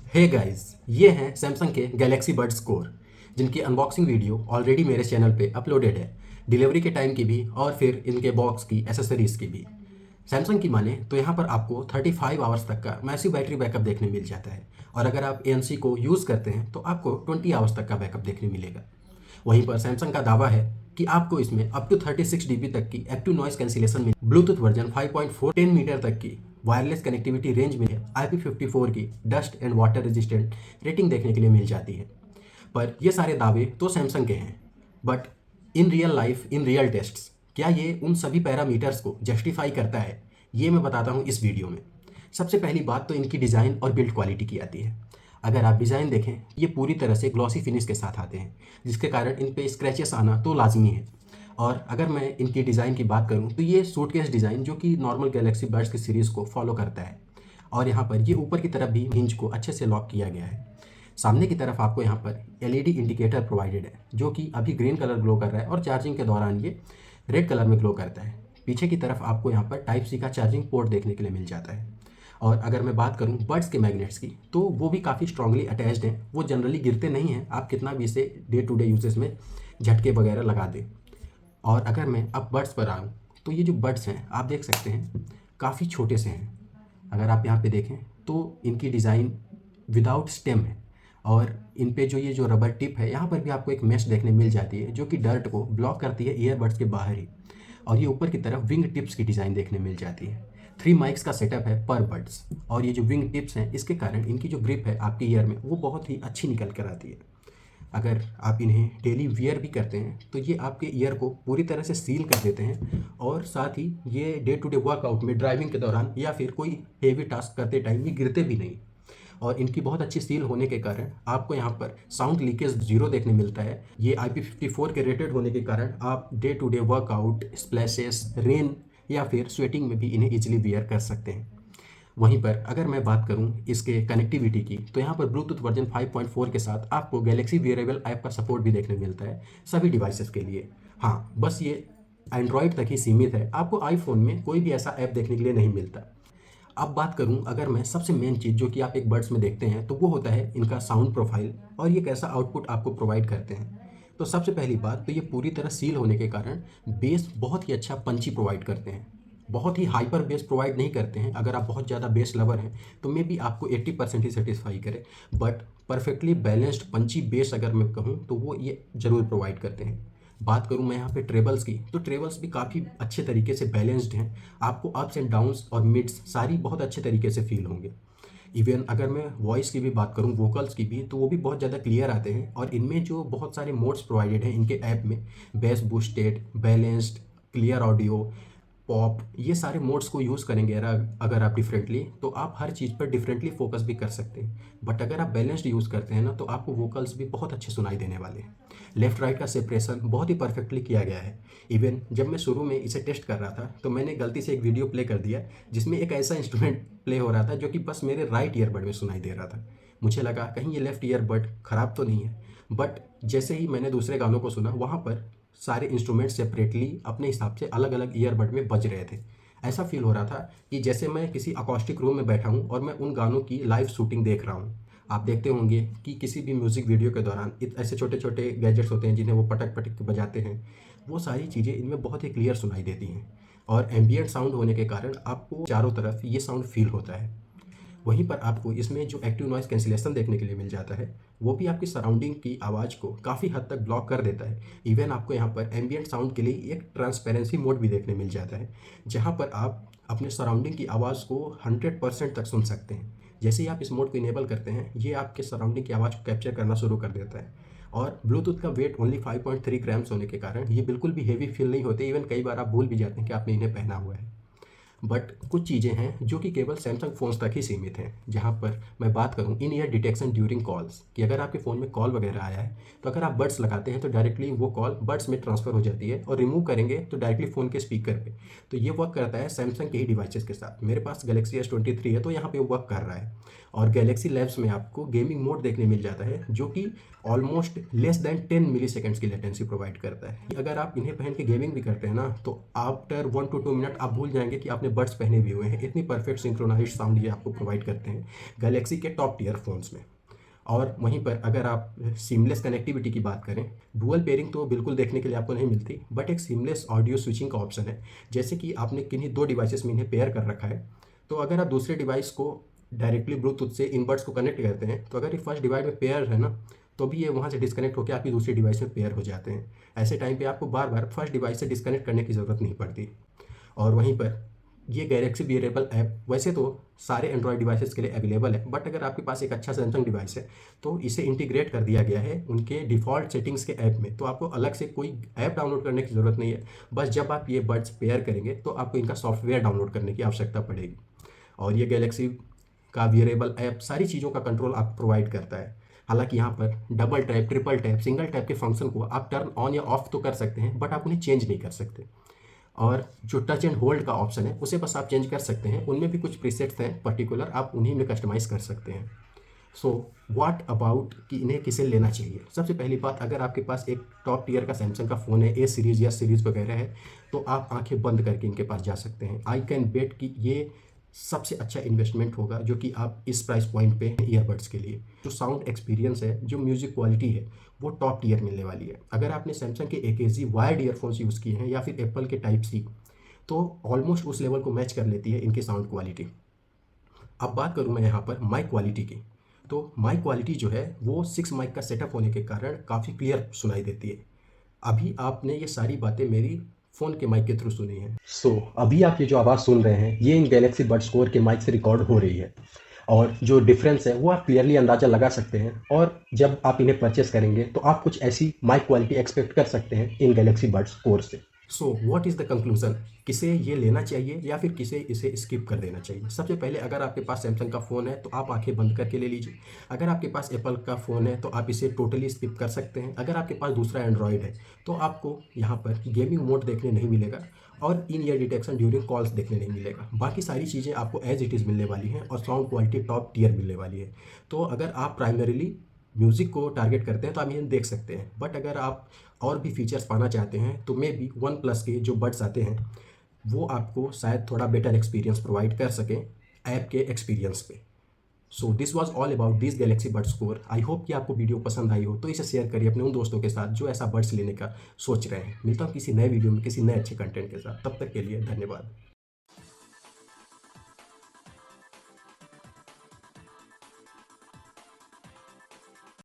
Hey guys, ये हैं Samsung के गैलेक्सी बड्स कोर, जिनकी अनबॉक्सिंग वीडियो ऑलरेडी मेरे चैनल पे अपलोडेड है, डिलीवरी के टाइम की भी और फिर इनके बॉक्स की एसेसरीज की भी। सैमसंग की माने तो यहाँ पर आपको 35 आवर्स तक का मैसिव बैटरी बैकअप देखने मिल जाता है, और अगर आप ANC को यूज़ करते हैं तो आपको 20 आवर्स तक का बैकअप देखने मिलेगा। वहीं पर सैमसंग का दावा है कि आपको इसमें अप टू 36 dB तक की एक्टिव नॉइस कैंसिलेशन मिले, ब्लूटूथ वर्जन 5.4 10 मीटर तक की वायरलेस कनेक्टिविटी रेंज में IP54 की dust and water resistant rating देखने के लिए मिल जाती है। पर ये सारे दावे तो सैमसंग के हैं, but in real life, in real tests, क्या ये उन सभी पैरामीटर्स को जस्टिफाई करता है, ये मैं बताता हूँ इस वीडियो में। सबसे पहली बात तो इनकी डिज़ाइन और बिल्ड क्वालिटी की आती है। अगर आप डिज़ाइन देखें, ये पूरी तरह से ग्लॉसी फिनिश के साथ आते हैं, जिसके कारण इन पे स्क्रैचेस आना तो लाजमी है। और अगर मैं इनकी डिज़ाइन की बात करूं तो ये सूटकेस डिज़ाइन जो कि नॉर्मल गैलेक्सी बड्स की सीरीज़ को फॉलो करता है। और यहाँ पर ये ऊपर की तरफ भी हिंज को अच्छे से लॉक किया गया है। सामने की तरफ आपको यहाँ पर LED इंडिकेटर प्रोवाइडेड है, जो कि अभी ग्रीन कलर ग्लो कर रहा है और चार्जिंग के दौरान ये रेड कलर में ग्लो करता है। पीछे की तरफ आपको यहाँ पर Type-C का चार्जिंग पोर्ट देखने के लिए मिल जाता है। और अगर मैं बात करूं बड्स के मैग्नेट्स की, तो वो भी काफ़ी स्ट्रांगली अटैच्ड हैं। वो जनरली गिरते नहीं हैं, आप कितना भी इसे डे टू डे यूजेस में झटके वगैरह लगा दें। और अगर मैं अब बड्स पर आऊँ, तो ये जो बड्स हैं आप देख सकते हैं काफ़ी छोटे से हैं। अगर आप यहाँ पे देखें तो इनकी डिज़ाइन विदाउट स्टेम है, और इन पे जो ये जो रबर टिप है, यहाँ पर भी आपको एक मेश देखने मिल जाती है, जो कि डर्ट को ब्लॉक करती है ईयरबड्स के बाहर ही। और ये ऊपर की तरफ विंग टिप्स की डिज़ाइन देखने मिल जाती है। 3 माइक्स का सेटअप है पर बड्स, और ये जो विंग टिप्स हैं इसके कारण इनकी जो ग्रिप है आपके ईयर में वो बहुत ही अच्छी निकल कर आती है। अगर आप इन्हें डेली वियर भी करते हैं तो ये आपके ईयर को पूरी तरह से सील कर देते हैं, और साथ ही ये डे टू डे वर्कआउट में, ड्राइविंग के दौरान या फिर कोई हेवी टास्क करते टाइम ये गिरते भी नहीं। और इनकी बहुत अच्छी सील होने के कारण आपको यहाँ पर साउंड लीकेज जीरो देखने मिलता है। ये IP54 के रेटेड होने के कारण आप day to day workout, splashes, rain या फिर स्वेटिंग में भी इन्हें इजीली वियर कर सकते हैं। वहीं पर अगर मैं बात करूं इसके कनेक्टिविटी की, तो यहाँ पर ब्लूटूथ वर्जन 5.4 के साथ आपको गैलेक्सी वियरेबल ऐप का सपोर्ट भी देखने मिलता है सभी डिवाइसेस के लिए। हाँ, बस ये एंड्रॉयड तक ही सीमित है, आपको आईफोन में कोई भी ऐसा ऐप देखने के लिए नहीं मिलता। अब बात करूं अगर मैं सबसे मेन चीज़ जो कि आप एक बड्स में देखते हैं, तो वो होता है इनका साउंड प्रोफाइल और ये कैसा आउटपुट आपको प्रोवाइड करते हैं। तो सबसे पहली बात तो ये पूरी तरह सील होने के कारण बेस बहुत ही अच्छा पंची प्रोवाइड करते हैं। बहुत ही हाइपर बेस प्रोवाइड नहीं करते हैं, अगर आप बहुत ज़्यादा बेस लवर हैं तो मे बी आपको 80% ही सेटिस्फाई करे, but perfectly balanced Panchi base अगर मैं कहूँ तो वो ये ज़रूर प्रोवाइड करते हैं। बात करूं मैं यहाँ पे ट्रेबल्स की, तो ट्रेबल्स भी काफ़ी अच्छे तरीके से बैलेंस्ड हैं। आपको अप्स एंड डाउन्स और मिड्स सारी बहुत अच्छे तरीके से फील होंगे। इवन अगर मैं वॉइस की भी बात करूं, वोकल्स की भी, तो वो भी बहुत ज़्यादा क्लियर आते हैं। और इनमें जो बहुत सारे मोड्स प्रोवाइडेड हैं इनके ऐप में, base boosted, balanced, clear audio, pop, ये सारे मोड्स को यूज़ करेंगे अगर आप डिफरेंटली, तो आप हर चीज़ पर डिफरेंटली फोकस भी कर सकते हैं। बट अगर आप बैलेंस्ड यूज़ करते हैं ना, तो आपको वोकल्स भी बहुत अच्छे सुनाई देने वाले हैं। लेफ्ट राइट का सेपरेशन बहुत ही परफेक्टली किया गया है। इवन जब मैं शुरू में इसे टेस्ट कर रहा था तो मैंने गलती से एक वीडियो प्ले कर दिया जिसमें एक ऐसा इंस्ट्रूमेंट प्ले हो रहा था जो कि बस मेरे राइट ईयरबड में सुनाई दे रहा था। मुझे लगा कहीं ये लेफ्ट ईयरबड ख़राब तो नहीं है, बट जैसे ही मैंने दूसरे गानों को सुना, वहाँ पर सारे इंस्ट्रूमेंट सेपरेटली अपने हिसाब से अलग अलग ईयरबड में बज रहे थे। ऐसा फील हो रहा था कि जैसे मैं किसी अकॉस्टिक रूम में बैठा हूँ और मैं उन गानों की लाइव शूटिंग देख रहा हूँ। आप देखते होंगे कि किसी भी म्यूज़िक वीडियो के दौरान ऐसे छोटे छोटे गैजेट्स होते हैं जिन्हें वो पटक पटक के बजाते हैं, वो सारी चीज़ें इनमें बहुत ही क्लियर सुनाई देती हैं। और एम्बियंट साउंड होने के कारण आपको चारों तरफ ये साउंड फील होता है। वहीं पर आपको इसमें जो एक्टिव नॉइस कैंसिलेशन देखने के लिए मिल जाता है, वो भी आपकी सराउंडिंग की आवाज़ को काफ़ी हद तक ब्लॉक कर देता है। इवन आपको यहाँ पर एम्बियंट साउंड के लिए एक ट्रांसपेरेंसी मोड भी देखने मिल जाता है, जहाँ पर आप अपने सराउंडिंग की आवाज़ को 100% तक सुन सकते हैं। जैसे ही आप इस मोड को इनेबल करते हैं, ये आपके सराउंडिंग की आवाज़ को कैप्चर करना शुरू कर देता है। और ब्लूटूथ का वेट ओनली 5.3 ग्राम्स होने के कारण ये बिल्कुल भी हेवी फील नहीं होते। इवन कई बार आप भूल भी जाते हैं कि आपने इन्हें पहना हुआ है। बट कुछ चीज़ें हैं जो कि केवल सैमसंग फ़ोन्स तक ही सीमित हैं। जहाँ पर मैं बात करूँ इन ईयर डिटेक्शन ड्यूरिंग कॉल्स, कि अगर आपके फ़ोन में कॉल वगैरह आया है तो अगर आप बड्स लगाते हैं तो डायरेक्टली वो कॉल बड्स में ट्रांसफ़र हो जाती है, और रिमूव करेंगे तो डायरेक्टली फ़ोन के स्पीकर पे। तो ये वर्क करता है सैमसंग के ही डिवाइसेस के साथ। मेरे पास गैलेक्सी S23 है तो यहाँ पे वर्क कर रहा है। और गैलेक्सी लैब्स में आपको गेमिंग मोड देखने मिल जाता है जो कि ऑलमोस्ट लेस दैन 10 मिली सेकेंड्स की लेटेंसी प्रोवाइड करता है। अगर आप इन्हें पहन के गेमिंग भी करते हैं ना तो आफ्टर 1 to 2 मिनट आप भूल जाएंगे कि आपने बड्स पहने भी हुए हैं। इतनी परफेक्ट सिंक्रोनाइज्ड साउंड ये आपको प्रोवाइड करते हैं गैलेक्सी के टॉप टीयर फोन्स में। और वहीं पर अगर आप सीमलेस कनेक्टिविटी की बात करें, डुअल पेयरिंग तो बिल्कुल देखने के लिए आपको नहीं मिलती, बट एक सीमलेस ऑडियो स्विचिंग का ऑप्शन है। जैसे कि आपने किन्हीं दो डिवाइसेस में इन्हें पेयर कर रखा है, तो अगर आप दूसरे डिवाइस को डायरेक्टली ब्लूटूथ से इन बड्स को कनेक्ट करते हैं तो अगर ये फर्स्ट डिवाइस में पेयर है ना, तो भी ये वहाँ से डिस्कनेक्ट होकर आपकी दूसरी डिवाइस में पेयर हो जाते हैं। ऐसे टाइम पे आपको बार बार फर्स्ट डिवाइस से डिस्कनेक्ट करने की ज़रूरत नहीं पड़ती। और वहीं पर ये गैलेक्सी वियरेबल ऐप वैसे तो सारे एंड्रॉयड डिवाइसेस के लिए अवेलेबल है, बट अगर आपके पास एक अच्छा सैमसंग डिवाइस है तो इसे इंटीग्रेट कर दिया गया है उनके डिफ़ॉल्ट सेटिंग्स के ऐप में। तो आपको अलग से कोई ऐप डाउनलोड करने की ज़रूरत नहीं है, बस जब आप ये बड्स पेयर करेंगे तो आपको इनका सॉफ्टवेयर डाउनलोड करने की आवश्यकता पड़ेगी। और ये गैलेक्सी का वियरेबल ऐप सारी चीज़ों का कंट्रोल आपको प्रोवाइड करता है। हालांकि यहाँ पर double tap, triple tap, single tap के फंक्शन को आप टर्न ऑन या ऑफ तो कर सकते हैं, बट आप उन्हें चेंज नहीं कर सकते। और जो टच एंड होल्ड का ऑप्शन है उसे बस आप चेंज कर सकते हैं, उनमें भी कुछ प्रीसेट्स हैं पर्टिकुलर, आप उन्हीं में कस्टमाइज़ कर सकते हैं। सो व्हाट अबाउट कि इन्हें किसे लेना चाहिए। सबसे पहली बात, अगर आपके पास एक टॉप टीयर का सैमसंग का फ़ोन है, ए सीरीज़ या सीरीज़ वगैरह है, तो आप आंखें बंद करके इनके पास जा सकते हैं। आई कैन बेट कि ये सबसे अच्छा इन्वेस्टमेंट होगा जो कि आप इस प्राइस पॉइंट पे ईयरबड्स के लिए। जो साउंड एक्सपीरियंस है, जो म्यूज़िक क्वालिटी है, वो टॉप टीयर मिलने वाली है। अगर आपने सैमसंग के AKG वायर्ड ईयरफोन्स यूज़ किए हैं या फिर एप्पल के टाइप सी, तो ऑलमोस्ट उस लेवल को मैच कर लेती है इनकी साउंड क्वालिटी। अब बात करूं मैं यहाँ पर माइक क्वालिटी की, तो माइक क्वालिटी जो है वो 6 माइक का सेटअप होने के कारण काफ़ी क्लियर सुनाई देती है। अभी आपने ये सारी बातें मेरी फ़ोन के माइक के थ्रू सुनी है। अभी आप ये जो आवाज़ सुन रहे हैं ये इन गैलेक्सी बड्स कोर के माइक से रिकॉर्ड हो रही है, और जो डिफरेंस है वो आप क्लियरली अंदाज़ा लगा सकते हैं। और जब आप इन्हें परचेस करेंगे तो आप कुछ ऐसी माइक क्वालिटी एक्सपेक्ट कर सकते हैं इन गैलेक्सी बड्स कोर से। So what is the conclusion, किसे ये लेना चाहिए या फिर किसे इसे स्किप कर देना चाहिए। सबसे पहले, अगर आपके पास सैमसंग का फ़ोन है तो आप आंखें बंद करके ले लीजिए। अगर आपके पास एप्पल का फ़ोन है तो आप इसे टोटली स्किप कर सकते हैं। अगर आपके पास दूसरा एंड्रॉयड है तो आपको यहाँ पर गेमिंग मोड देखने नहीं मिलेगा और इन ईयर डिटेक्शन ड्यूरिंग कॉल्स देखने नहीं मिलेगा। बाकी सारी चीज़ें आपको एज इट इज़ मिलने वाली हैं और साउंड क्वालिटी टॉप टीयर मिलने वाली है। तो अगर आप प्राइमरीली म्यूज़िक को टारगेट करते हैं तो आप ये देख सकते हैं, बट अगर आप और भी फीचर्स पाना चाहते हैं तो मे बी वन प्लस के जो बड्स आते हैं वो आपको शायद थोड़ा बेटर एक्सपीरियंस प्रोवाइड कर सकें ऐप के एक्सपीरियंस पे। So this was all about this Galaxy buds core. I hope कि आपको वीडियो पसंद आई हो, तो इसे शेयर करिए अपने उन दोस्तों के साथ जो ऐसा बड्स लेने का सोच रहे हैं। मिलता हूँ किसी नए वीडियो में किसी नए अच्छे कंटेंट के साथ, तब तक के लिए धन्यवाद।